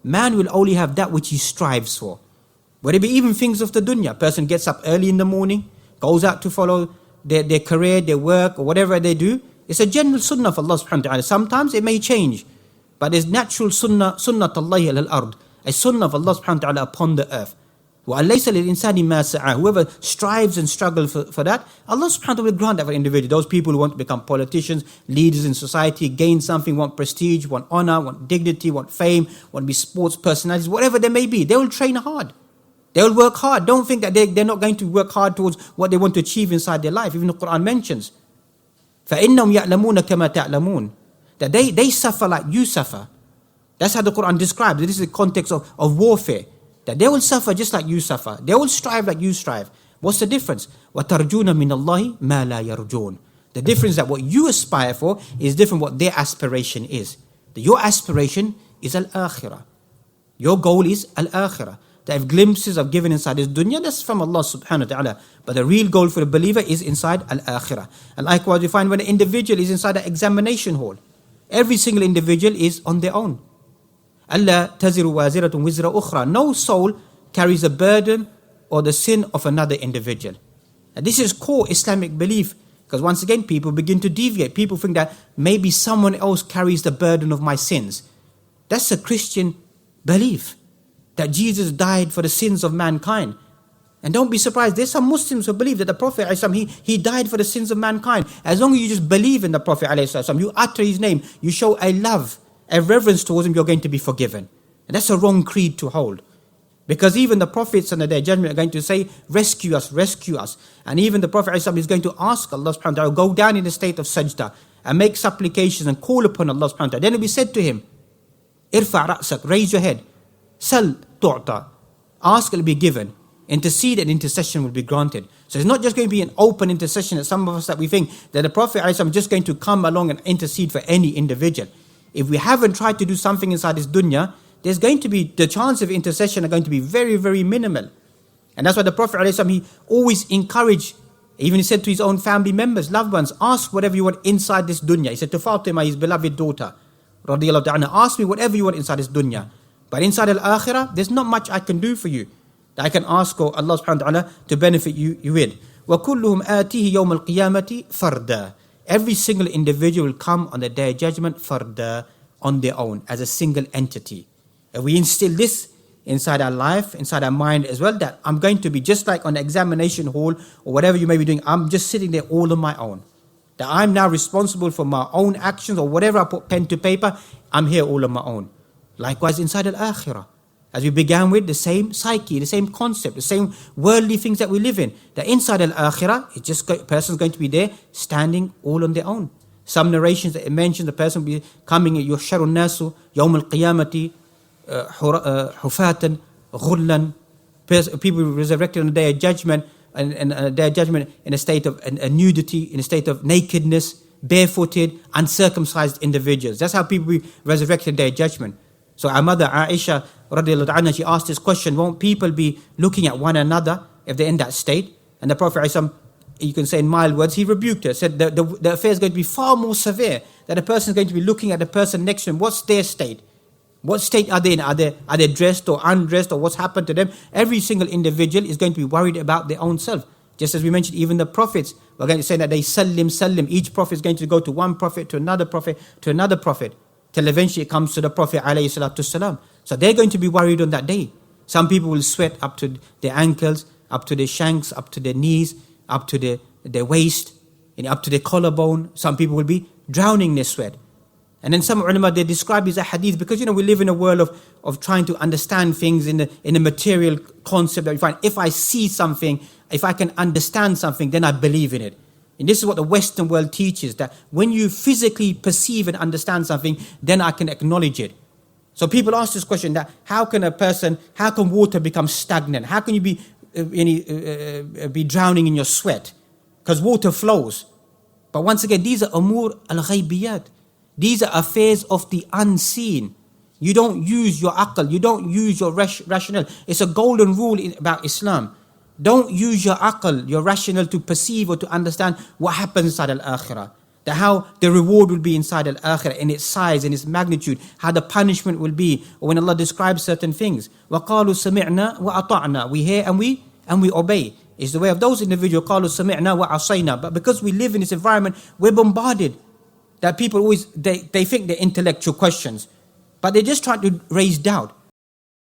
Man will only have that which he strives for. Whether it be even things of the dunya. A person gets up early in the morning, goes out to follow their career, their work, or whatever they do. It's a general sunnah of Allah subhanahu wa ta'ala. Sometimes it may change, but there's natural sunnat Allahi al-ard, a sunnah of Allah subhanahu wa ta'ala upon the earth. وَأَلَّيْسَ لِلْإِنسَانِ مَا سَعَى. Whoever strives and struggles for that, Allah subhanahu wa ta'ala will grant that for individual. Those people who want to become politicians, leaders in society, gain something, want prestige, want honor, want dignity, want fame, want to be sports personalities, whatever they may be, they will train hard. They will work hard. Don't think that they're not going to work hard towards what they want to achieve inside their life. Even the Quran mentions, فَإِنَّهُمْ يَعْلَمُونَ كَمَا تَعْلَمُونَ, that they suffer like you suffer. That's how the Quran describes it. This is the context of warfare. That they will suffer just like you suffer. They will strive like you strive. What's the difference? وَتَرْجُونَ مِنَ اللَّهِ مَا لَا يَرْجُونَ. The difference is that what you aspire for is different what their aspiration is. Your aspiration is al-akhirah. Your goal is al-akhirah. They have glimpses of giving inside this dunya, that's from Allah subhanahu wa ta'ala. But the real goal for the believer is inside al-akhirah. And likewise you find when an individual is inside an examination hall, every single individual is on their own. أَلَّا تَزِرُ وَازِرَةٌ وِزْرَ أُخْرَى. No soul carries the burden or the sin of another individual. And this is core Islamic belief, because once again people begin to deviate. People think that maybe someone else carries the burden of my sins. That's a Christian belief, that Jesus died for the sins of mankind. And don't be surprised, there's some Muslims who believe that the Prophet he died for the sins of mankind. As long as you just believe in the Prophet, you utter his name, you show a love, a reverence towards him, you're going to be forgiven. And that's a wrong creed to hold. Because even the prophets on the day of judgment are going to say, rescue us, rescue us. And even the Prophet is going to ask Allah subhanahu wa ta'ala, go down in the state of sajda and make supplications and call upon Allah subhanahu wa ta'ala. Then it will be said to him, irfa' ra'sak, raise your head. Sal tu'ta, ask, it will be given. Intercede and intercession will be granted. So it's not just going to be an open intercession that some of us that we think that the Prophet is just going to come along and intercede for any individual. If we haven't tried to do something inside this dunya, there's going to be, the chance of intercession are going to be very, very minimal. And that's why the Prophet he always encouraged, even he said to his own family members, loved ones, ask whatever you want inside this dunya. He said to Fatima, his beloved daughter, radiyallahu ta'ala, ask me whatever you want inside this dunya. But inside al-akhirah, there's not much I can do for you that I can ask Allah subhanahu wa ta'ala to benefit you with. وَكُلُّهُمْ آتِيهِ يَوْمَ الْقِيَامَةِ فَرْدًا. Every single individual will come on the day of judgment farda, on their own, as a single entity. And we instill this inside our life, inside our mind as well, that I'm going to be just like on the examination hall or whatever you may be doing, I'm just sitting there all on my own. That I'm now responsible for my own actions or whatever I put pen to paper, I'm here all on my own. Likewise inside al-akhirah. As we began with, the same psyche, the same concept, the same worldly things that we live in. That inside al-akhirah, it's just a person's going to be there, standing all on their own. Some narrations that mention the person will be coming, يُحْشَرُ النَّاسُ يَوْمَ الْقِيَامَةِ حُفَاةً غُرْلًا. People will be resurrected on the day of judgment, and day of judgment in a state of nudity, in a state of nakedness, barefooted, uncircumcised individuals. That's how people will be resurrected on the day of judgment. So our mother Aisha radiallahu anha, she asked this question, won't people be looking at one another if they're in that state? And the Prophet, you can say in mild words, he rebuked her, said the affair is going to be far more severe, that a person is going to be looking at the person next to him. What's their state? What state are they in? Are they dressed or undressed, or what's happened to them? Every single individual is going to be worried about their own self. Just as we mentioned, even the prophets, we're going to say that they sallim. Each prophet is going to go to one prophet, to another prophet, to another prophet, till eventually it comes to the Prophet alayhi salatu wasalam. So they're going to be worried on that day. Some people will sweat up to their ankles, up to their shanks, up to their knees, up to their waist, and up to their collarbone. Some people will be drowning in their sweat. And then some ulama, they describe this as a hadith, because we live in a world of trying to understand things in a material concept that we find. If I see something, if I can understand something, then I believe in it. And this is what the Western world teaches, that when you physically perceive and understand something, then I can acknowledge it. So people ask this question, that how can water become stagnant? How can you be drowning in your sweat? Because water flows. But once again, these are umur al-ghaybiyat. These are affairs of the unseen. You don't use your aql, you don't use your rationale. It's a golden rule about Islam. Don't use your aql, your rationale, to perceive or to understand what happens inside al-akhirah. that how the reward will be inside al-akhirah, in its size, in its magnitude, how the punishment will be, or when Allah describes certain things. وَقَالُوا سَمِعْنَا وَأَطَعْنَا. We hear and we obey. It's the way of those individuals. قَالُوا سَمِعْنَا وَعَصَيْنَا. But because we live in this environment, we're bombarded. That people always, they think they're intellectual questions, but they're just trying to raise doubt.